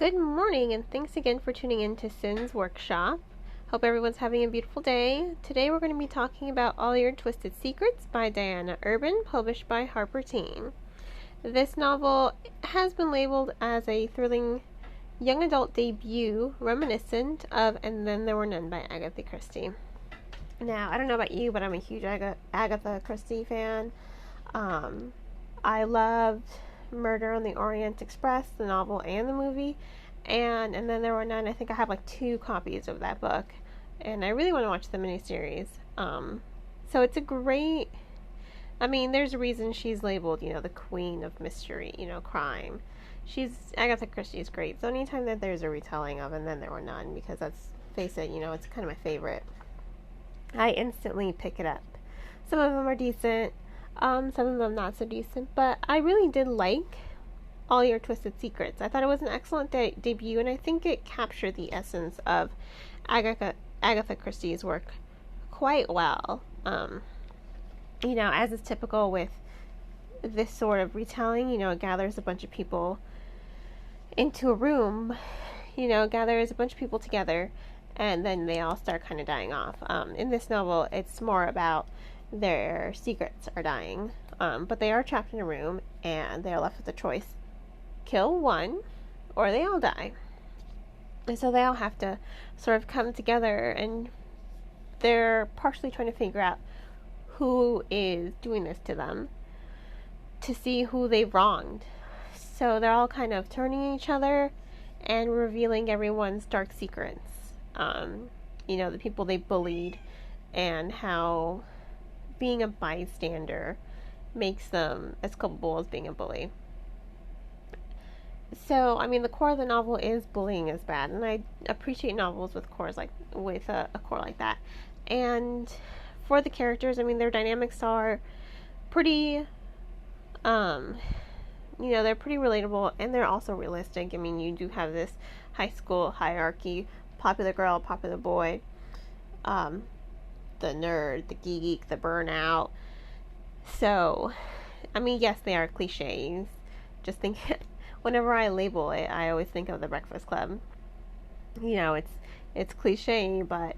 Good morning, and thanks again for tuning in to Sin's Workshop. Hope everyone's having a beautiful day. Today we're going to be talking about All Your Twisted Secrets by Diana Urban, published by Harper Teen. This novel has been labeled as a thrilling young adult debut reminiscent of And Then There Were None by Agatha Christie. Now, I don't know about you, but I'm a huge Agatha Christie fan. I loved Murder on the Orient Express, the novel and the movie, and Then There Were None. I think I have like 2 copies of that book, and I really want to watch the miniseries. So it's a great, there's a reason she's labeled, the queen of mystery, crime. Agatha Christie is great, so anytime that there's a retelling of And Then There Were None, because let's face it, it's kind of my favorite, I instantly pick it up. Some of them are decent, some of them not so decent, but I really did like All Your Twisted Secrets. I thought it was an excellent debut, and I think it captured the essence of Agatha Christie's work quite well. As is typical with this sort of retelling, it gathers a bunch of people into a room, gathers a bunch of people together, and then they all start kind of dying off. In this novel, it's more about their secrets are dying, but they are trapped in a room, and they are left with a choice: kill one, or they all die. And so they all have to sort of come together, and they're partially trying to figure out who is doing this to them, to see who they've wronged. So they're all kind of turning each other and revealing everyone's dark secrets. The people they bullied, and how being a bystander makes them as culpable as being a bully. So, the core of the novel is bullying is bad, and I appreciate novels with a core like that. And for the characters, their dynamics are pretty, they're pretty relatable, and they're also realistic. You do have this high school hierarchy: popular girl, popular boy, the nerd, the geek, the burnout. So, yes, they are cliches. Just think, whenever I label it, I always think of The Breakfast Club. It's cliche, but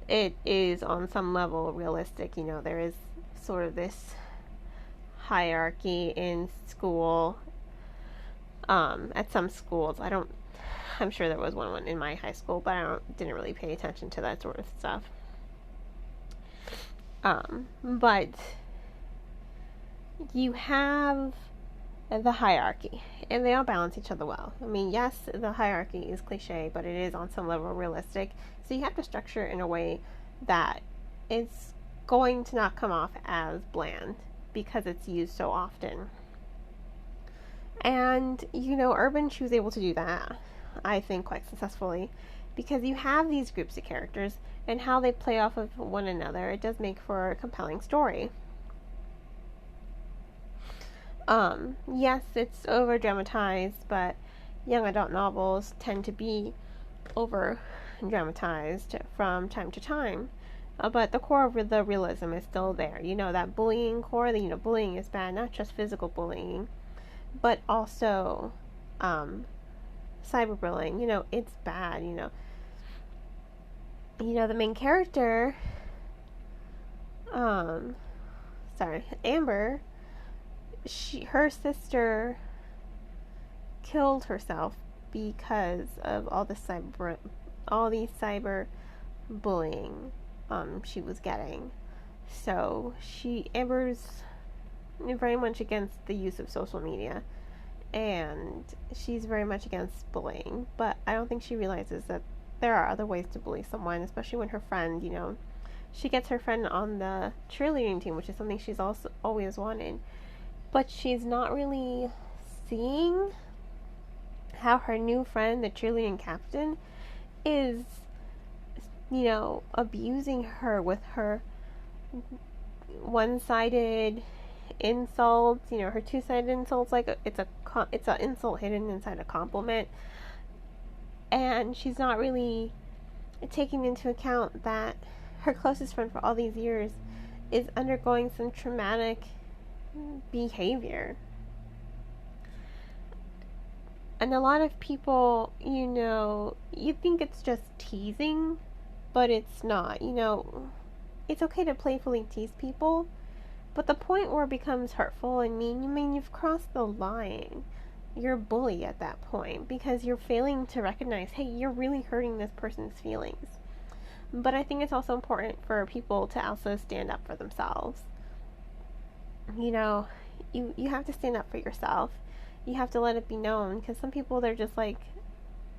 it is on some level realistic. There is sort of this hierarchy in school. At some schools, I'm sure there was one in my high school, but I didn't really pay attention to that sort of stuff. But you have the hierarchy, and they all balance each other well. Yes, the hierarchy is cliche, but it is on some level realistic. So you have to structure it in a way that it's going to not come off as bland, because it's used so often. And, Urban, she was able to do that, I think, quite successfully, because you have these groups of characters, and how they play off of one another. It does make for a compelling story. Yes, it's over dramatized, but young adult novels tend to be over dramatized from time to time. But the core of the realism is still there. That bullying core, bullying is bad, not just physical bullying, but also cyberbullying. It's bad. The main character, Amber, her sister killed herself because of all these cyber bullying she was getting. So Amber's very much against the use of social media, and she's very much against bullying, but I don't think she realizes that there are other ways to bully someone, especially when her friend, she gets her friend on the cheerleading team, which is something she's also always wanted, but she's not really seeing how her new friend, the cheerleading captain, is, abusing her with her one-sided insults, her two-sided insults, like it's an insult hidden inside a compliment. And she's not really taking into account that her closest friend for all these years is undergoing some traumatic behavior. And a lot of people, you think it's just teasing, but it's not. It's okay to playfully tease people, but the point where it becomes hurtful and mean, you've crossed the line. You're a bully at that point because you're failing to recognize, hey, you're really hurting this person's feelings. But I think it's also important for people to also stand up for themselves. You have to stand up for yourself. You have to let it be known, because some people, they're just like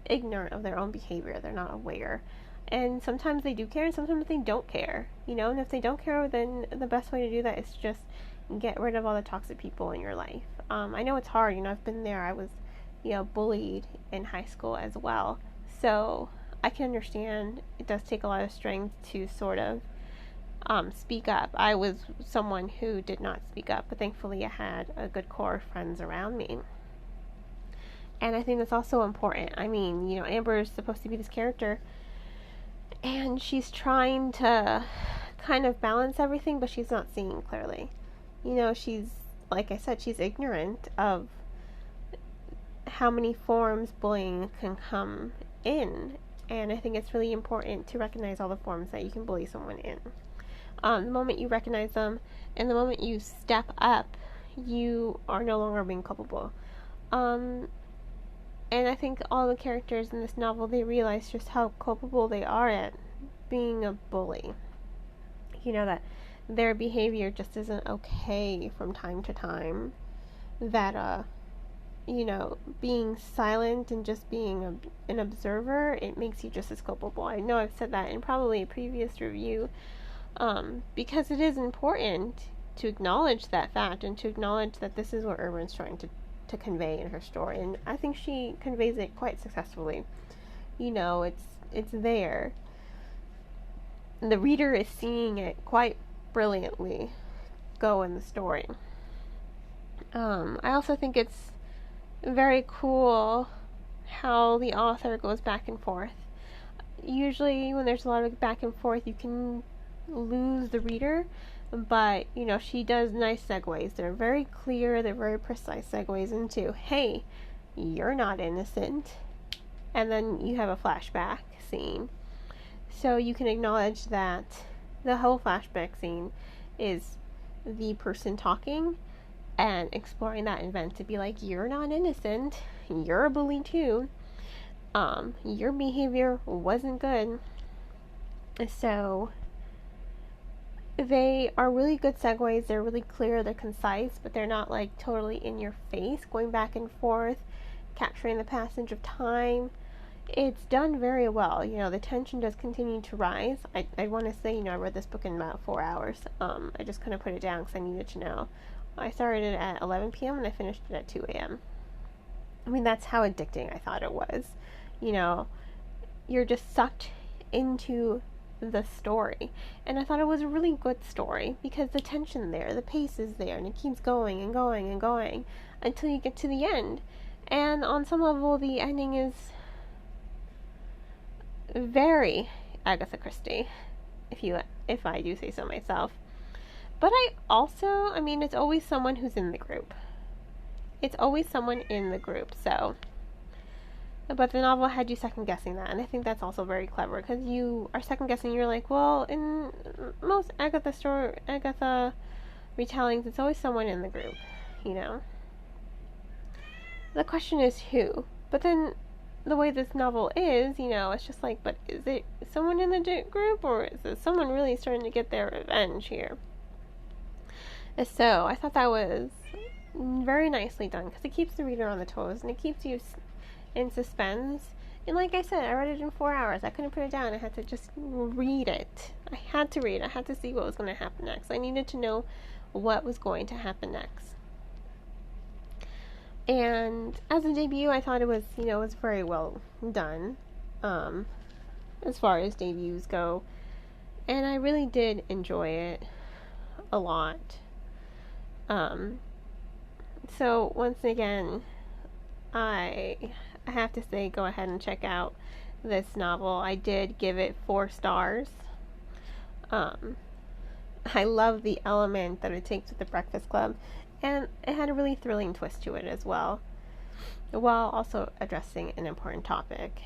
ignorant of their own behavior. They're not aware. And sometimes they do care and sometimes they don't care. And if they don't care, then the best way to do that is just get rid of all the toxic people in your life. I know it's hard. I've been there. I was, bullied in high school as well. So I can understand it does take a lot of strength to sort of speak up. I was someone who did not speak up, but thankfully I had a good core of friends around me. And I think that's also important. Amber is supposed to be this character, and she's trying to kind of balance everything, but she's not seeing clearly. She's, like I said, she's ignorant of how many forms bullying can come in. And I think it's really important to recognize all the forms that you can bully someone in. The moment you recognize them and the moment you step up, you are no longer being culpable. And I think all the characters in this novel, they realize just how culpable they are at being a bully. That their behavior just isn't okay from time to time. That, being silent and just being an observer, it makes you just as culpable. I know I've said that in probably a previous review, because it is important to acknowledge that fact and to acknowledge that this is what Urban's trying to convey in her story. And I think she conveys it quite successfully. It's there. The reader is seeing it quite brilliantly go in the story. I also think it's very cool how the author goes back and forth. Usually when there's a lot of back and forth, you can lose the reader, but she does nice segues. They're very clear, they're very precise segues into, hey, you're not innocent, and then you have a flashback scene, so you can acknowledge that the whole flashback scene is the person talking and exploring that event to be like, you're not innocent, you're a bully too, your behavior wasn't good. So they are really good segues. They're really clear, they're concise, but they're not like totally in your face, going back and forth, capturing the passage of time. It's done very well. The tension does continue to rise. I want to say, I read this book in about 4 hours. I just couldn't put it down because I needed to know. I started it at 11 p.m. and I finished it at 2 a.m. That's how addicting I thought it was. You're just sucked into the story. And I thought it was a really good story because the tension there, the pace is there, and it keeps going and going and going until you get to the end. And on some level, the ending is very Agatha Christie, if I do say so myself. But I also, it's always someone who's in the group. It's always someone in the group, so. But the novel had you second guessing that, and I think that's also very clever, because you are second guessing, you're like, well, in most Agatha retellings, it's always someone in the group, The question is who. But then, the way this novel is, it's just like, but is it someone in the group, or is it someone really starting to get their revenge here? So, I thought that was very nicely done, because it keeps the reader on the toes, and it keeps you in suspense. And like I said, I read it in 4 hours. I couldn't put it down. I had to just read it. I had to read. I had to see what was going to happen next. I needed to know what was going to happen next. And as a debut, I thought it was, was very well done, as far as debuts go. And I really did enjoy it a lot. So once again, I have to say, go ahead and check out this novel. I did give it 4 stars. I love the element that it takes with the Breakfast Club, and it had a really thrilling twist to it as well. while also addressing an important topic.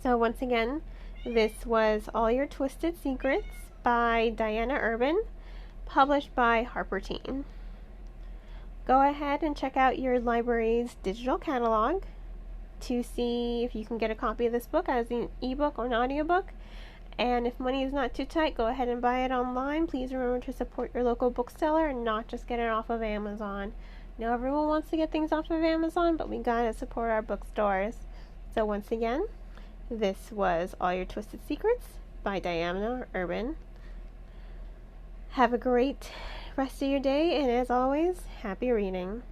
So once again, this was All Your Twisted Secrets by Diana Urban, published by Harper Teen. Go ahead and check out your library's digital catalog to see if you can get a copy of this book as an ebook or an audiobook. And if money is not too tight, go ahead and buy it online. Please remember to support your local bookseller and not just get it off of Amazon. Now everyone wants to get things off of Amazon, but we gotta support our bookstores. So once again, this was All Your Twisted Secrets by Diana Urban. Have a great rest of your day, and as always, happy reading.